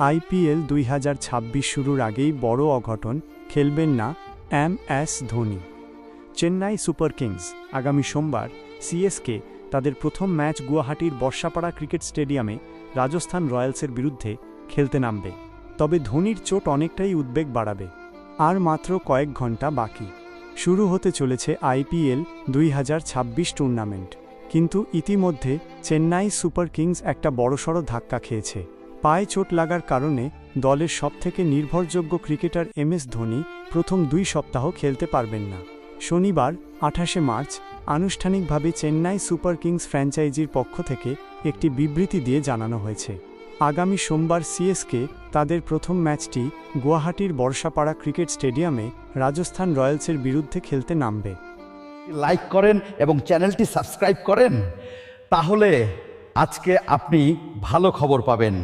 IPL 2026 শুরুর আগেই বড় অঘটন, খেলবেন না M S. Dhoni. Chennai super kings আগামী সোমবার সিএসকে তাদের প্রথম ম্যাচ গুয়াহাটির বর্ষাপাড়া ক্রিকেট স্টেডিয়ামে রাজস্থান রয়্যালসের বিরুদ্ধে খেলতে নামবে। তবে ধোনির চোট অনেকটাই উদ্বেগ বাড়াবে। আর মাত্র কয়েক ঘন্টা বাকি, শুরু হতে চলেছে আইপিএল 2026 টুর্নামেন্ট। কিন্তু ইতিমধ্যে চেন্নাই সুপার কিংস একটা বড়সড় ধাক্কা খেয়েছে। পায়ে চোট লাগার কারণে দলের সবথেকে নির্ভরযোগ্য ক্রিকেটার এম.এস. ধোনি প্রথম 2 সপ্তাহ খেলতে পারবেন না। শনিবার 28 মার্চ আনুষ্ঠানিকভাবে চেন্নাই সুপার কিংস ফ্র্যাঞ্চাইজির পক্ষ থেকে একটি বিবৃতি দিয়ে জানানো হয়েছে, আগামী সোমবার সিএসকে তাদের প্রথম ম্যাচটি গুয়াহাটির বর্ষাপাড়া ক্রিকেট স্টেডিয়ামে রাজস্থান রয়্যালসের বিরুদ্ধে খেলতে নামবে। লাইক করেন এবং চ্যানেলটি সাবস্ক্রাইব করেন, তাহলে আজকে আপনি ভালো খবর পাবেন।